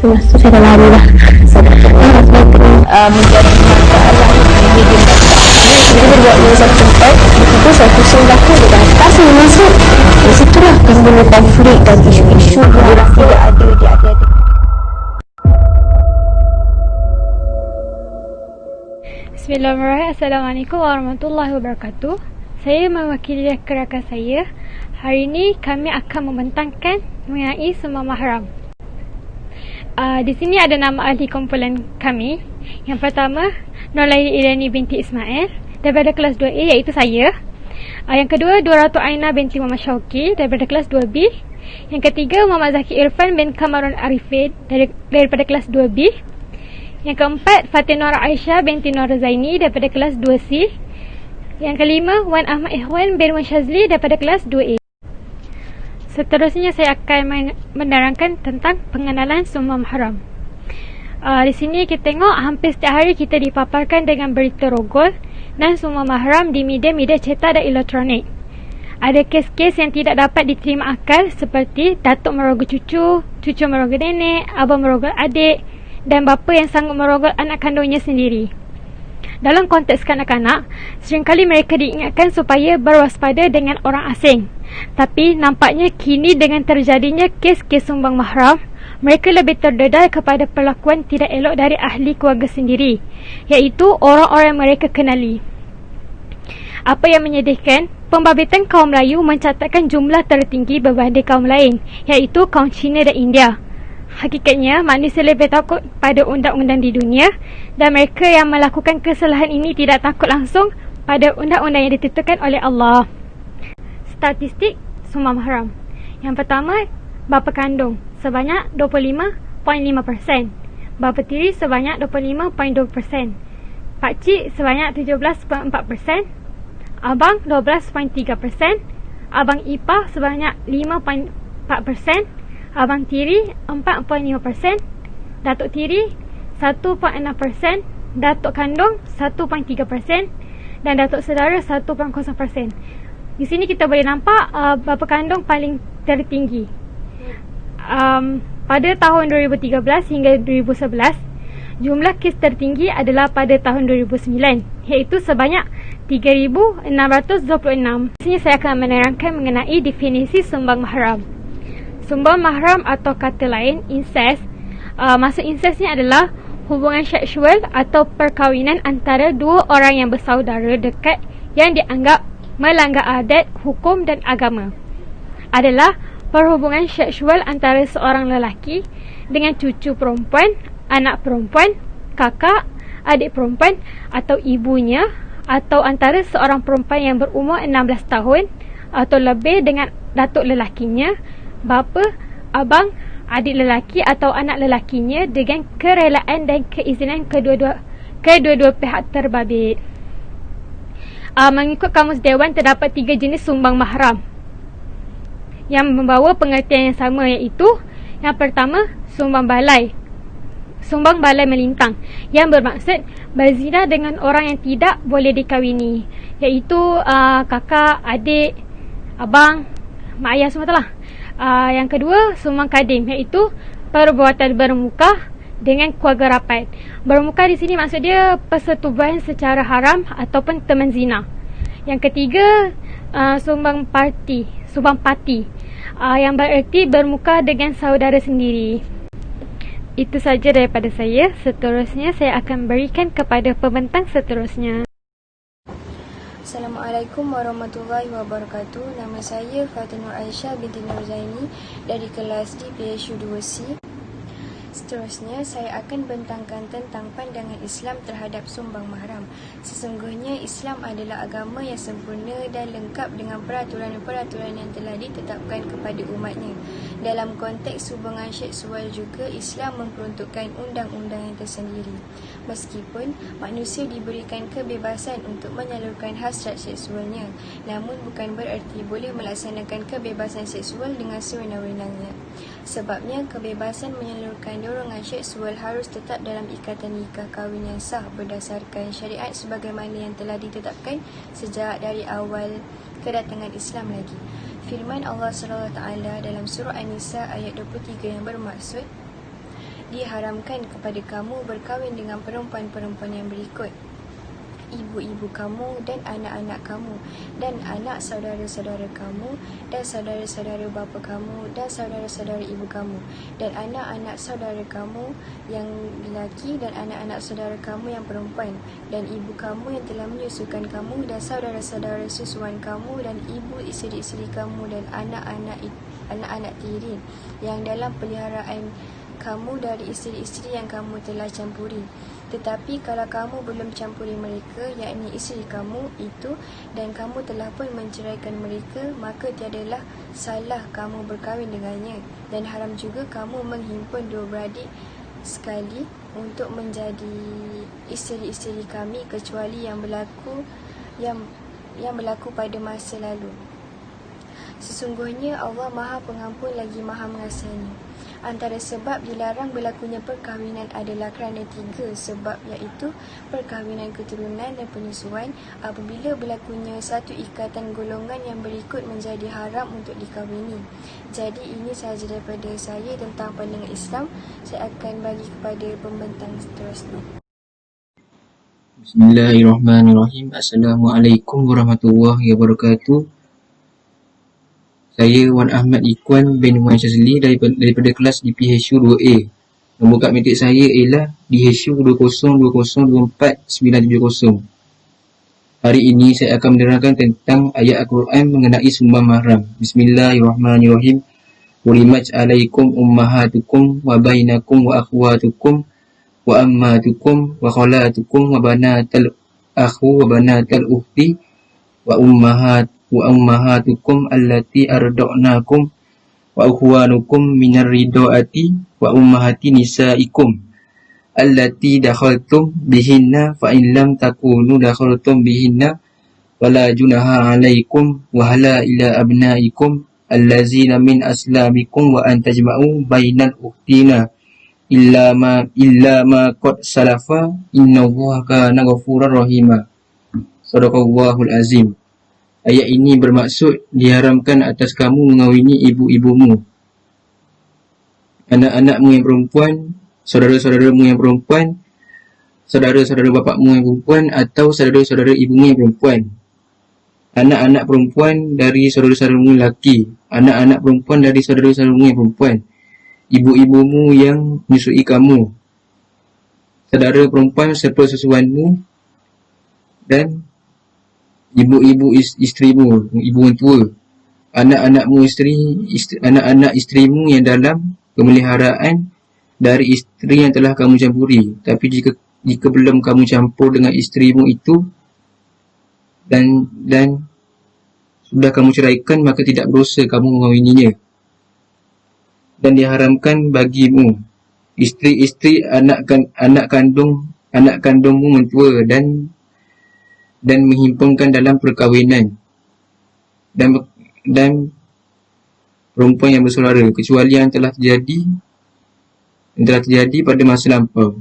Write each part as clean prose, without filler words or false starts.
semasa saya dah lari dah. Menjadi masalah ini dia buat dia satu tempat. Itu saya pusing belakang dia atas saya masuk. Di situlah timbul konflik dan isu-isu yang tidak ada di hati-hati. Bismillahirrahmanirrahim. Assalamualaikum warahmatullahi wabarakatuh. Saya mewakili rakan saya. Hari ini kami akan membentangkan mengenai semua mahram. Di sini ada nama ahli kumpulan kami. Yang pertama, Nurlaini Irani binti Ismail daripada kelas 2A, iaitu saya. Yang kedua, Duratul Aina binti Muhammad Syauqi daripada kelas 2B. Yang ketiga, Muhammad Zaki Irfan bin Kamarun Arifin daripada kelas 2B. Yang keempat, Fatin Nur Aisyah binti Nur Zaini daripada kelas 2C. Yang kelima, Wan Ahmad Ikhwan bin Wan Shazli daripada kelas 2A. Seterusnya saya akan menerangkan tentang pengenalan semua mahram. Di sini kita tengok hampir setiap hari kita dipaparkan dengan berita rogol dan semua mahram di media-media cetak dan elektronik. Ada kes-kes yang tidak dapat diterima akal seperti datuk merogol cucu, cucu merogol nenek, abang merogol adik dan bapa yang sanggup merogol anak kandungnya sendiri. Dalam konteks kanak-kanak, seringkali mereka diingatkan supaya berwaspada dengan orang asing. Tapi nampaknya kini dengan terjadinya kes-kes sumbang mahram, mereka lebih terdedar kepada perlakuan tidak elok dari ahli keluarga sendiri, iaitu orang-orang yang mereka kenali. Apa yang menyedihkan, pembabitan kaum Melayu mencatatkan jumlah tertinggi berbanding kaum lain, iaitu kaum Cina dan India. Hakikatnya, manusia lebih takut pada undang-undang di dunia dan mereka yang melakukan kesalahan ini tidak takut langsung pada undang-undang yang ditentukan oleh Allah. Statistik semua mahram. Yang pertama, bapa kandung sebanyak 25.5%, bapa tiri sebanyak 25.2%, pakcik sebanyak 17.4%, abang 12.3%, abang ipar sebanyak 5.4%, abang tiri 4.5%, datuk tiri 1.6%, datuk kandung 1.3% dan datuk saudara 1.0%. Di sini kita boleh nampak bapa kandung paling tertinggi. Pada tahun 2013 hingga 2011, jumlah kes tertinggi adalah pada tahun 2009, iaitu sebanyak 3,626. Di sini saya akan menerangkan mengenai definisi sumbang mahram. Sumbang mahram atau kata lain, incest. Maksud incest ni adalah hubungan seksual atau perkahwinan antara dua orang yang bersaudara dekat yang dianggap melanggar adat, hukum dan agama. Adalah perhubungan seksual antara seorang lelaki dengan cucu perempuan, anak perempuan, kakak, adik perempuan atau ibunya, atau antara seorang perempuan yang berumur 16 tahun atau lebih dengan datuk lelakinya, bapa, abang, adik lelaki atau anak lelakinya dengan kerelaan dan keizinan kedua-dua pihak terbabit. Mengikut Kamus Dewan, terdapat 3 jenis sumbang mahram yang membawa pengertian yang sama, iaitu yang pertama, sumbang balai. Sumbang balai melintang yang bermaksud berzina dengan orang yang tidak boleh dikahwini, iaitu kakak, adik, abang, mak ayah semua telah. Yang kedua, sumbang kadim, iaitu perbuatan bermuka dengan keluarga rapat. Bermuka di sini maksud dia persetubuhan secara haram ataupun teman zina. Yang ketiga, sumbang parti, yang bererti bermuka dengan saudara sendiri. Itu saja daripada saya. Seterusnya saya akan berikan kepada pembentang seterusnya. Assalamualaikum warahmatullahi wabarakatuh. Nama saya Fatin Nur Aisyah binti Nur Zaini dari kelas D PSU 2C. Seterusnya, saya akan bentangkan tentang pandangan Islam terhadap sumbang mahram. Sesungguhnya, Islam adalah agama yang sempurna dan lengkap dengan peraturan-peraturan yang telah ditetapkan kepada umatnya. Dalam konteks hubungan seksual juga, Islam memperuntukkan undang-undang yang tersendiri. Meskipun manusia diberikan kebebasan untuk menyalurkan hasrat seksualnya, namun bukan bererti boleh melaksanakan kebebasan seksual dengan sewenang-wenangnya. Sebabnya, kebebasan menyalurkan dorongan seksual harus tetap dalam ikatan nikah kahwin yang sah berdasarkan syariat sebagaimana yang telah ditetapkan sejak dari awal kedatangan Islam lagi. Firman Allah SWT dalam surah An-Nisa ayat 23 yang bermaksud, diharamkan kepada kamu berkahwin dengan perempuan-perempuan yang berikut: ibu-ibu kamu dan anak-anak kamu, dan anak saudara-saudara kamu, dan saudara-saudara bapa kamu, dan saudara-saudara ibu kamu, dan anak-anak saudara kamu yang lelaki, dan anak-anak saudara kamu yang perempuan, dan ibu kamu yang telah menyusukan kamu, dan saudara-saudara susuan kamu, dan ibu isteri-isteri kamu, dan anak-anak tiri yang dalam peliharaan kamu dari isteri-isteri yang kamu telah campuri. Tetapi kalau kamu belum campuri mereka, yakni isteri kamu itu, dan kamu telah pun menceraikan mereka, maka tiadalah salah kamu berkahwin dengannya. Dan haram juga kamu menghimpun dua beradik sekali untuk menjadi isteri-isteri kami, kecuali yang berlaku pada masa lalu. Sesungguhnya Allah Maha Pengampun lagi Maha Mengasihani. Antara sebab dilarang berlakunya perkahwinan adalah kerana 3 sebab, iaitu perkahwinan keturunan dan penyusuan. Apabila berlakunya satu ikatan golongan yang berikut menjadi haram untuk dikahwini. Jadi ini sahaja daripada saya tentang pandangan Islam. Saya akan bagi kepada pembentang seterusnya. Bismillahirrahmanirrahim. Assalamualaikum warahmatullahi wabarakatuh. Saya Wan Ahmad Ikhwan bin Wan Syazli daripada kelas di PHU 2A. Nombor kad matrik saya ialah DHU 202024970. Hari ini saya akan menerangkan tentang ayat Al-Quran mengenai sumbang mahram. Bismillahirrahmanirrahim. Hurimat alaikum ummahatukum wa bainakum wa akhwatukum wa ammatukum wa khalatukum wa banatal akhu wa banatal ukhti wa ummahatukum allati arda'nakum wa ukhwanukum minar rida'ati wa ummahati nisaikum allati dakhaltum bihinna fa in lam takunu dakhaltum bihinna wala junaha alaikum wa hala ila abnaikum allazina min aslamikum wa an tajma'u bainal ukhtina illa ma qad salafa innallaha kana ghafurar rahima. Shadaqallahul azim. Ayat ini bermaksud diharamkan atas kamu mengawini ibu-ibumu, anak-anakmu yang perempuan, saudara-saudaramu yang perempuan, saudara-saudara bapakmu yang perempuan atau saudara-saudara ibumu yang perempuan, anak-anak perempuan dari saudara-saudaramu lelaki, anak-anak perempuan dari saudara-saudaramu yang perempuan, ibu-ibumu yang menyusui kamu, saudara perempuan serta susuanmu, dan ibu-ibu isterimu, ibu yang tua, anak-anakmu anak-anak isterimu yang dalam pemeliharaan dari isteri yang telah kamu campuri. Tapi jika belum kamu campur dengan isterimu itu dan sudah kamu ceraikan, maka tidak berdosa kamu mengawininya. Dan diharamkan bagimu isteri-isteri anak kandungmu mentua dan menghimpunkan dalam perkahwinan dan perempuan yang bersaudara, kecuali yang telah terjadi pada masa lampau.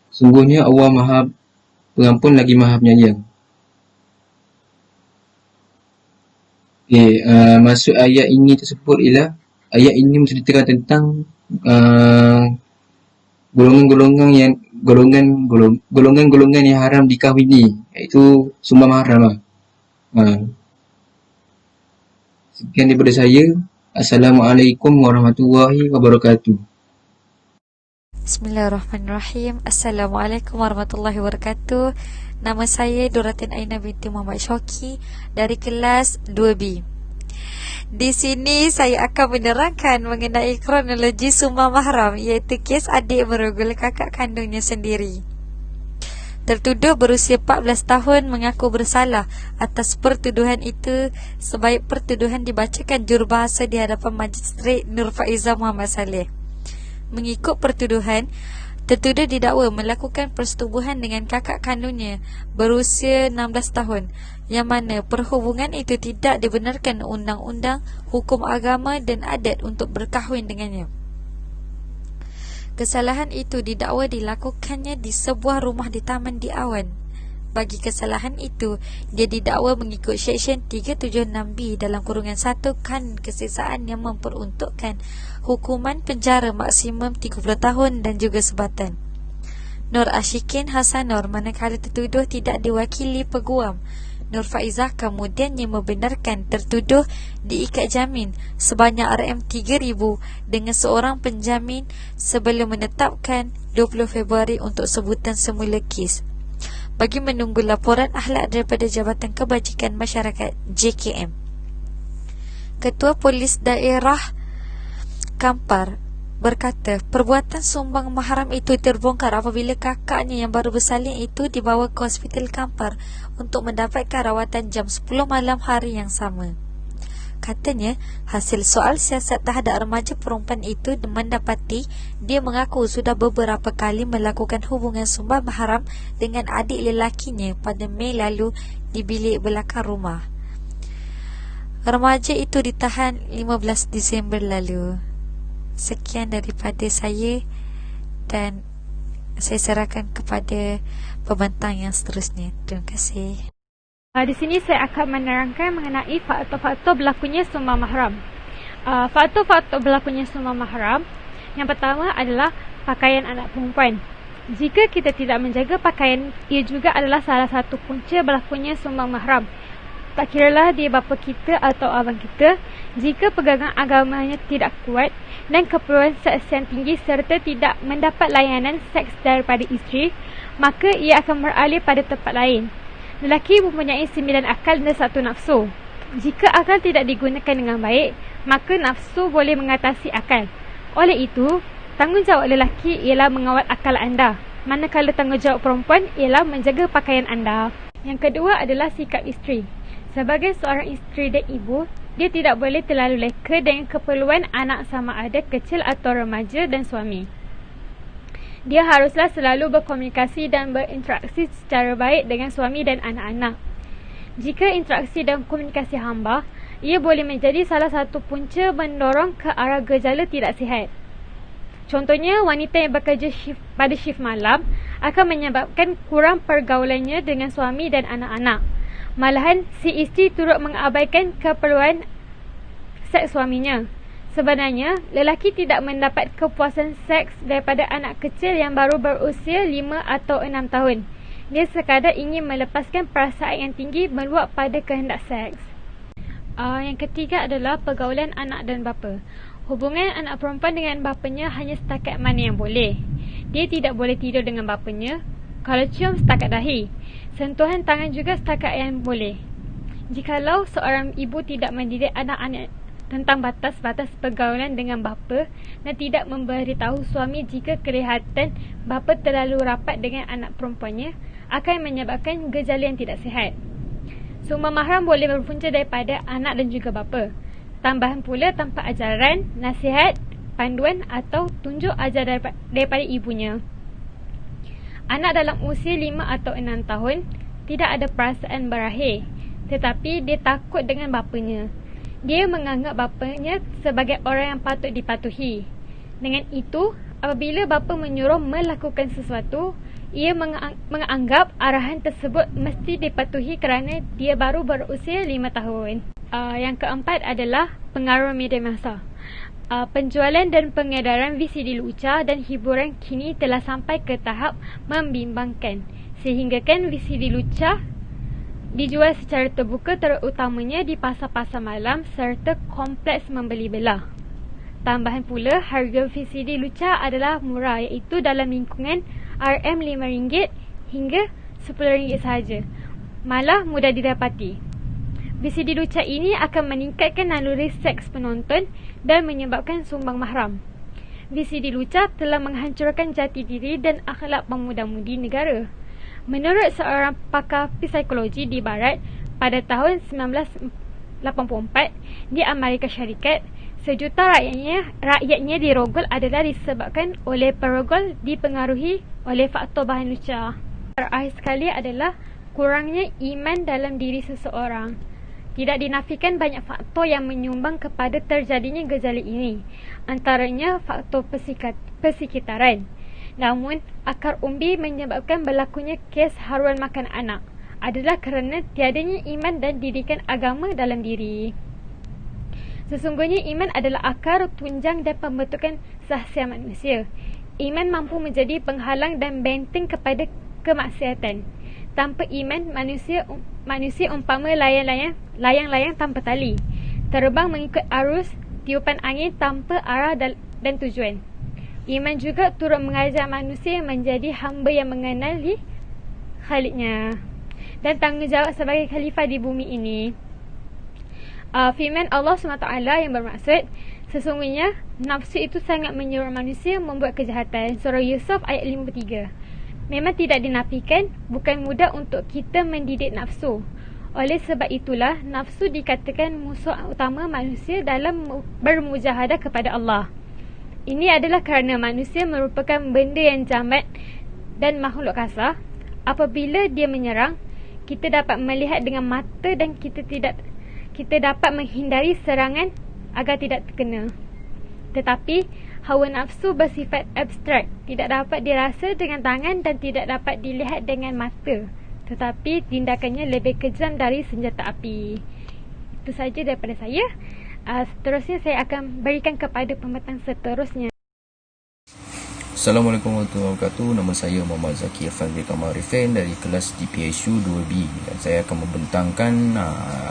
Sungguhnya Allah Maha Pengampun lagi Maha Penyayang. Maksud ayat ini tersebut ialah ayat ini menceritakan tentang golongan-golongan yang haram dikahwini, iaitu sumbang mahram. Sekian daripada saya. Assalamualaikum warahmatullahi wabarakatuh. Bismillahirrahmanirrahim. Assalamualaikum warahmatullahi wabarakatuh. Nama saya Duratin Aina binti Muhammad Syauqi dari kelas 2B. Di sini saya akan menerangkan mengenai kronologi sumbang mahram, iaitu kes adik merogol kakak kandungnya sendiri. Tertuduh berusia 14 tahun mengaku bersalah atas pertuduhan itu. Sebaik pertuduhan dibacakan jurubahasa di hadapan Magistrate Nur Faizah Muhammad Saleh. Mengikut pertuduhan, tertuduh didakwa melakukan persetubuhan dengan kakak kandungnya berusia 16 tahun, yang mana perhubungan itu tidak dibenarkan undang-undang, hukum agama dan adat untuk berkahwin dengannya. Kesalahan itu didakwa dilakukannya di sebuah rumah di Taman Diawan Bagi kesalahan itu, dia didakwa mengikut Seksyen 376B dalam kurungan 1 Kan Keseksaan yang memperuntukkan hukuman penjara maksimum 30 tahun dan juga sebatan. Nur Ashikin Hasanur manakala tertuduh tidak diwakili peguam. Nur Faizah kemudiannya membenarkan tertuduh diikat jamin sebanyak RM3,000 dengan seorang penjamin sebelum menetapkan 20 Februari untuk sebutan semula kes. Bagi menunggu laporan akhlak daripada Jabatan Kebajikan Masyarakat JKM, Ketua Polis Daerah Kampar berkata perbuatan sumbang mahram itu terbongkar apabila kakaknya yang baru bersalin itu dibawa ke Hospital Kampar untuk mendapatkan rawatan jam 10 malam hari yang sama. Katanya, hasil soal siasat terhadap remaja perempuan itu mendapati dia mengaku sudah beberapa kali melakukan hubungan sumbang mahram dengan adik lelakinya pada Mei lalu di bilik belakang rumah. Remaja itu ditahan 15 Disember lalu. Sekian daripada saya dan saya serahkan kepada pembentang yang seterusnya. Terima kasih. Di sini saya akan menerangkan mengenai faktor-faktor berlakunya sumbang mahram. Faktor-faktor berlakunya sumbang mahram, yang pertama adalah pakaian anak perempuan. Jika kita tidak menjaga pakaian, ia juga adalah salah satu punca berlakunya sumbang mahram. Tak kiralah dia bapa kita atau abang kita, jika pegangan agamanya tidak kuat dan keperluan seks yang tinggi serta tidak mendapat layanan seks daripada isteri, maka ia akan beralih pada tempat lain. Lelaki mempunyai 9 akal dan 1 nafsu. Jika akal tidak digunakan dengan baik, maka nafsu boleh mengatasi akal. Oleh itu, tanggungjawab lelaki ialah mengawal akal anda, manakala tanggungjawab perempuan ialah menjaga pakaian anda. Yang kedua adalah sikap isteri. Sebagai seorang isteri dan ibu, dia tidak boleh terlalu leka dengan keperluan anak sama ada kecil atau remaja dan suami. Dia haruslah selalu berkomunikasi dan berinteraksi secara baik dengan suami dan anak-anak. Jika interaksi dan komunikasi hamba, ia boleh menjadi salah satu punca mendorong ke arah gejala tidak sihat. Contohnya, wanita yang bekerja pada shift malam akan menyebabkan kurang pergaulannya dengan suami dan anak-anak. Malahan, si isteri turut mengabaikan keperluan seks suaminya. Sebenarnya, lelaki tidak mendapat kepuasan seks daripada anak kecil yang baru berusia 5 atau 6 tahun. Dia sekadar ingin melepaskan perasaan yang tinggi meluap pada kehendak seks. Yang ketiga adalah pergaulan anak dan bapa. Hubungan anak perempuan dengan bapanya hanya setakat mana yang boleh. Dia tidak boleh tidur dengan bapanya. Kalau cium, setakat dahi. Sentuhan tangan juga setakat yang boleh. Jikalau seorang ibu tidak mendidik anak-anak tentang batas-batas pergaulan dengan bapa dan tidak memberitahu suami jika kelihatan bapa terlalu rapat dengan anak perempuannya, akan menyebabkan gejala yang tidak sihat. Sumbang mahram boleh berpunca daripada anak dan juga bapa. Tambahan pula tanpa ajaran, nasihat, panduan atau tunjuk ajar daripada ibunya. Anak dalam usia 5 atau 6 tahun tidak ada perasaan berakhir, tetapi dia takut dengan bapanya. Dia menganggap bapanya sebagai orang yang patut dipatuhi. Dengan itu, apabila bapa menyuruh melakukan sesuatu, ia menganggap arahan tersebut mesti dipatuhi kerana dia baru berusia 5 tahun. Yang keempat adalah pengaruh media massa. Penjualan dan pengedaran VCD lucah dan hiburan kini telah sampai ke tahap membimbangkan, sehinggakan VCD lucah dijual secara terbuka terutamanya di pasar-pasar malam serta kompleks membeli belah. Tambahan pula, harga VCD lucah adalah murah, iaitu dalam lingkungan RM5 hingga RM10 sahaja. Malah mudah didapati. VCD lucah ini akan meningkatkan naluri seks penonton dan menyebabkan sumbang mahram. VCD lucah telah menghancurkan jati diri dan akhlak pemuda-mudi negara. Menurut seorang pakar psikologi di Barat, pada tahun 1984 di Amerika Syarikat, 1 juta rakyatnya dirogol adalah disebabkan oleh perogol dipengaruhi oleh faktor bahan lucah. Terakhir sekali adalah kurangnya iman dalam diri seseorang. Tidak dinafikan banyak faktor yang menyumbang kepada terjadinya gejala ini, antaranya faktor persekitaran. Namun, akar umbi menyebabkan berlakunya kes haruan makan anak adalah kerana tiadanya iman dan didikan agama dalam diri. Sesungguhnya iman adalah akar, tunjang dan pembentukan sahsia manusia. Iman mampu menjadi penghalang dan benteng kepada kemaksiatan. Tanpa iman, manusia umpama layang-layang tanpa tali, terbang mengikut arus tiupan angin tanpa arah dan tujuan. Iman juga turut mengajar manusia menjadi hamba yang mengenali Khaliknya dan tanggungjawab sebagai khalifah di bumi ini. Firman Allah SWT yang bermaksud, sesungguhnya nafsu itu sangat menyuruh manusia membuat kejahatan. Surah Yusuf ayat 53. Memang tidak dinafikan, bukan mudah untuk kita mendidik nafsu. Oleh sebab itulah, nafsu dikatakan musuh utama manusia dalam bermujahadah kepada Allah. Ini adalah kerana manusia merupakan benda yang jamat dan makhluk kasar. Apabila dia menyerang, kita dapat melihat dengan mata dan kita dapat menghindari serangan agar tidak terkena. Tetapi, hawa nafsu bersifat abstrak, tidak dapat dirasa dengan tangan dan tidak dapat dilihat dengan mata. Tetapi, tindakannya lebih kejam dari senjata api. Itu saja daripada saya. Seterusnya, saya akan berikan kepada pembentang seterusnya. Assalamualaikum warahmatullahi wabarakatuh. Nama saya Muhammad Zaki Afandi Kamal Arifin dari kelas DPSU 2B, dan saya akan membentangkan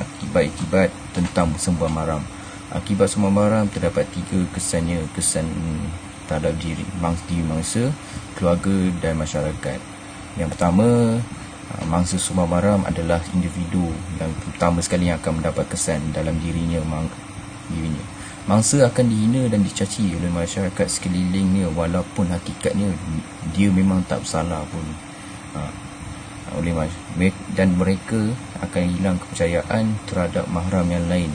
akibat-akibat tentang bersembah maram. Akibat bersembah maram terdapat 3 kesannya. Kesan terhadap diri mangsa, keluarga dan masyarakat. Yang pertama, mangsa bersembah maram adalah individu yang pertama sekali yang akan mendapat kesan dalam dirinya. Mangsa akan dihina dan dicaci oleh masyarakat sekelilingnya, walaupun hakikatnya dia memang tak bersalah pun. Dan mereka akan hilang kepercayaan terhadap mahram yang lain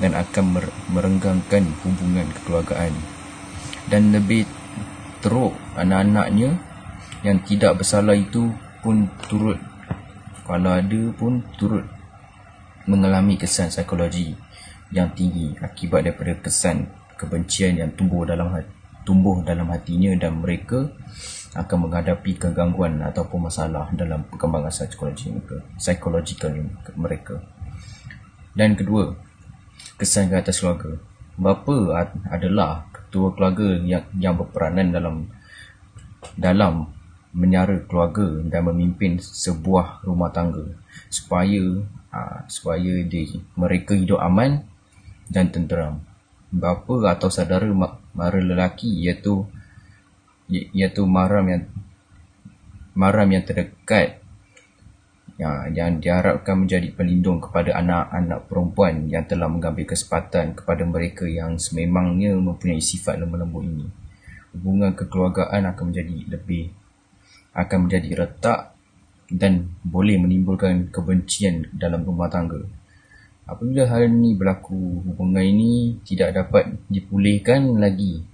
dan akan merenggangkan hubungan kekeluargaan. Dan lebih teruk, anak-anaknya yang tidak bersalah itu pun turut, kalau ada pun turut mengalami kesan psikologi yang tinggi akibat daripada kesan kebencian yang tumbuh dalam hatinya, dan mereka akan menghadapi kegangguan ataupun masalah dalam perkembangan psikologikal mereka. Dan kedua, kesan ke atas keluarga. Bapa adalah ketua keluarga yang berperanan dalam menyara keluarga dan memimpin sebuah rumah tangga supaya mereka hidup aman dan tenteram. Bapa atau saudara mara lelaki iaitu mahram yang terdekat yang diharapkan menjadi pelindung kepada anak-anak perempuan yang telah mengambil kesempatan kepada mereka yang sememangnya mempunyai sifat lemah lembut ini. Hubungan kekeluargaan akan menjadi retak dan boleh menimbulkan kebencian dalam rumah tangga. Apabila hal ini berlaku, hubungan ini tidak dapat dipulihkan lagi,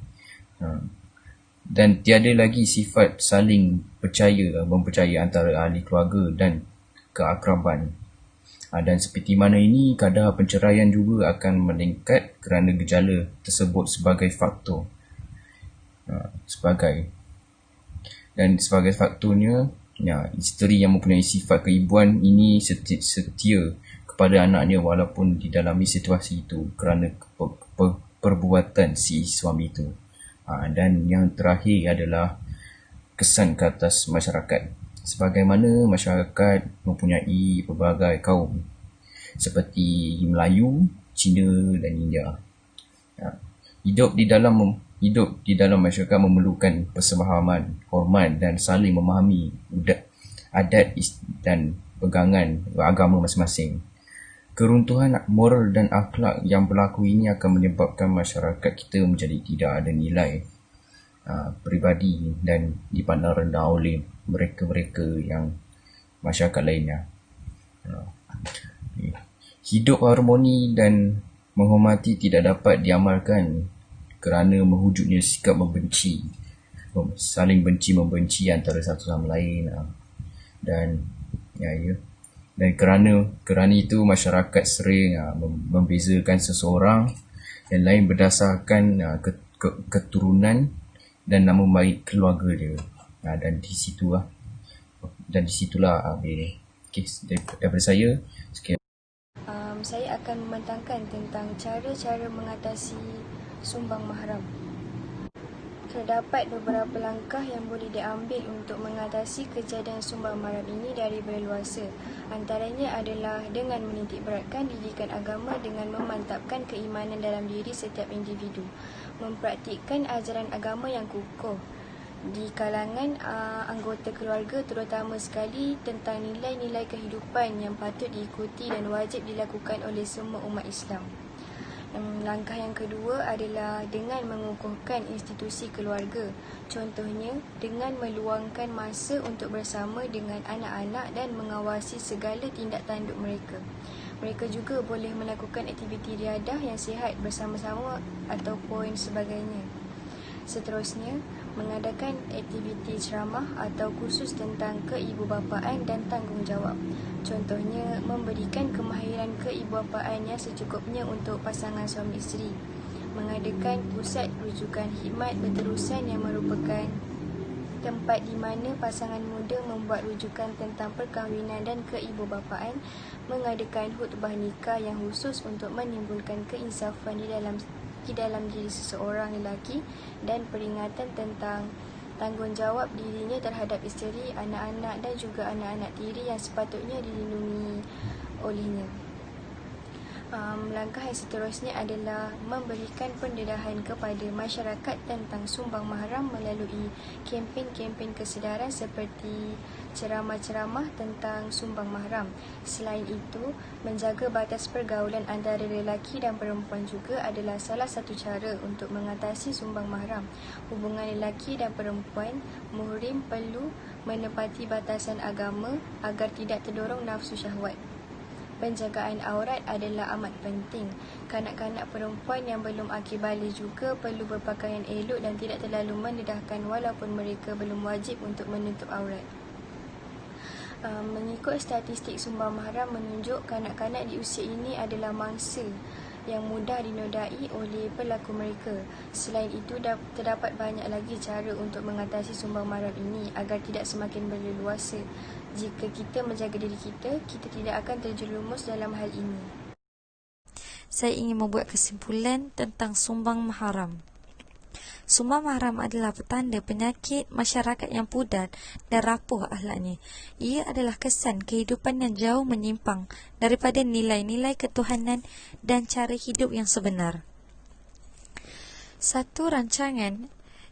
dan tiada lagi sifat saling mempercayai antara ahli keluarga dan keakraban. Dan seperti mana ini, kadar penceraian juga akan meningkat kerana gejala tersebut sebagai faktor. Dan sebagai faktornya, isteri yang mempunyai sifat keibuan ini setia kepada anaknya walaupun didalami situasi itu kerana perbuatan si suami itu. Dan yang terakhir adalah kesan ke atas masyarakat. Sebagaimana masyarakat mempunyai pelbagai kaum seperti Melayu, Cina dan India. Hidup di dalam masyarakat memerlukan persefahaman, hormat dan saling memahami adat dan pegangan agama masing-masing. Keruntuhan moral dan akhlak yang berlaku ini akan menyebabkan masyarakat kita menjadi tidak ada nilai peribadi dan dipandang rendah oleh mereka-mereka yang masyarakat lainnya. Hidup harmoni dan menghormati tidak dapat diamalkan kerana mewujudnya sikap membenci, saling benci-membenci antara satu sama lain. Dan kerana itu masyarakat sering membezakan seseorang yang lain berdasarkan keturunan dan nama baik keluarga dia. Dan disitulah habis. Okey, daripada saya sekian. Saya akan membentangkan tentang cara-cara mengatasi sumbang mahram. Terdapat beberapa langkah yang boleh diambil untuk mengatasi kejadian sumbang mahram ini dari berleluasa. Antaranya adalah dengan menitik beratkan didikan agama dengan memantapkan keimanan dalam diri setiap individu, mempraktikkan ajaran agama yang kukuh di kalangan anggota keluarga, terutama sekali tentang nilai-nilai kehidupan yang patut diikuti dan wajib dilakukan oleh semua umat Islam. Langkah yang kedua adalah dengan mengukuhkan institusi keluarga. Contohnya, dengan meluangkan masa untuk bersama dengan anak-anak dan mengawasi segala tindak tanduk mereka. Mereka juga boleh melakukan aktiviti riadah yang sihat bersama-sama ataupun sebagainya. Seterusnya, mengadakan aktiviti ceramah atau kursus tentang keibubapaan dan tanggungjawab. Contohnya, memberikan kemahiran keibubapaan yang secukupnya untuk pasangan suami isteri. Mengadakan pusat rujukan khidmat berterusan yang merupakan tempat di mana pasangan muda membuat rujukan tentang perkahwinan dan keibubapaan. Mengadakan khutbah nikah yang khusus untuk menimbulkan keinsafan di dalam diri seseorang lelaki dan peringatan tentang tanggungjawab dirinya terhadap isteri, anak-anak dan juga anak-anak tiri yang sepatutnya dilindungi olehnya. Langkah yang seterusnya adalah memberikan pendedahan kepada masyarakat tentang sumbang mahram melalui kempen-kempen kesedaran seperti ceramah-ceramah tentang sumbang mahram. Selain itu, menjaga batas pergaulan antara lelaki dan perempuan juga adalah salah satu cara untuk mengatasi sumbang mahram. Hubungan lelaki dan perempuan muhrim perlu menepati batasan agama agar tidak terdorong nafsu syahwat. Penjagaan aurat adalah amat penting. Kanak-kanak perempuan yang belum akil baligh juga perlu berpakaian elok dan tidak terlalu mendedahkan walaupun mereka belum wajib untuk menutup aurat. Mengikut statistik sumbang mahram menunjuk kanak-kanak di usia ini adalah mangsa yang mudah dinodai oleh pelaku mereka. Selain itu, terdapat banyak lagi cara untuk mengatasi sumbang mahram ini agar tidak semakin berleluasa. Jika kita menjaga diri kita, kita tidak akan terjerumus dalam hal ini. Saya ingin membuat kesimpulan tentang sumbang mahram. Sumbang mahram adalah petanda penyakit masyarakat yang pudar dan rapuh akhlaknya. Ia adalah kesan kehidupan yang jauh menyimpang daripada nilai-nilai ketuhanan dan cara hidup yang sebenar. Satu rancangan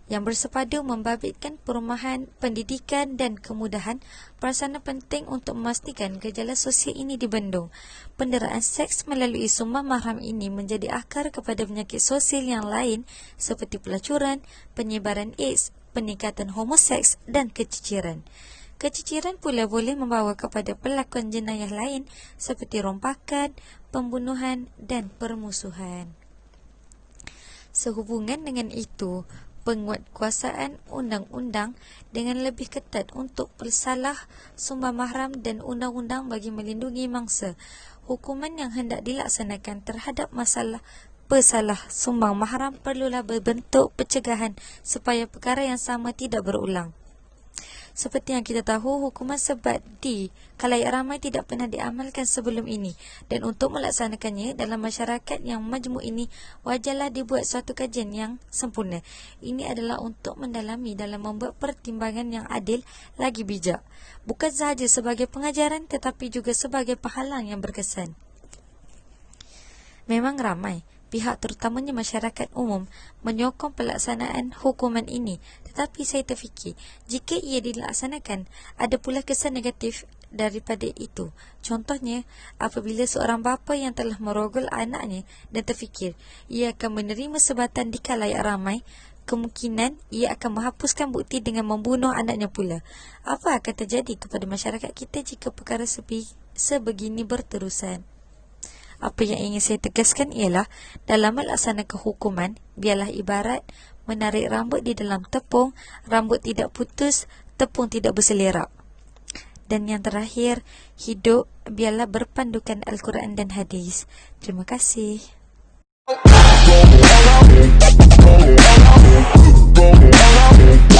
yang bersepadu membabitkan perumahan, pendidikan dan kemudahan perasanan penting untuk memastikan gejala sosial ini dibendung. Penderaan seks melalui sumbang mahram ini menjadi akar kepada penyakit sosial yang lain seperti pelacuran, penyebaran AIDS, peningkatan homoseks dan keciciran. Keciciran pula boleh membawa kepada pelakuan jenayah lain seperti rompakan, pembunuhan dan permusuhan. Sehubungan dengan itu, penguatkuasaan undang-undang dengan lebih ketat untuk persalah sumbang mahram dan undang-undang bagi melindungi mangsa. Hukuman yang hendak dilaksanakan terhadap pesalah sumbang mahram perlulah berbentuk pencegahan supaya perkara yang sama tidak berulang. Seperti yang kita tahu, hukuman sebat di khalayak ramai tidak pernah diamalkan sebelum ini, dan untuk melaksanakannya dalam masyarakat yang majmuk ini, wajarlah dibuat suatu kajian yang sempurna. Ini adalah untuk mendalami dalam membuat pertimbangan yang adil lagi bijak, bukan sahaja sebagai pengajaran tetapi juga sebagai penghalang yang berkesan. Memang ramai pihak, terutamanya masyarakat umum, menyokong pelaksanaan hukuman ini, tetapi saya terfikir jika ia dilaksanakan, ada pula kesan negatif daripada itu. Contohnya, apabila seorang bapa yang telah merogol anaknya dan terfikir ia akan menerima sebatan di khalayak ramai, kemungkinan ia akan menghapuskan bukti dengan membunuh anaknya pula. Apa akan terjadi kepada masyarakat kita jika perkara sebegini berterusan? Apa yang ingin saya tegaskan ialah, dalam melaksanakan hukuman, biarlah ibarat menarik rambut di dalam tepung, rambut tidak putus, tepung tidak berselerak. Dan yang terakhir, hidup biarlah berpandukan Al-Quran dan hadis. Terima kasih. Bye.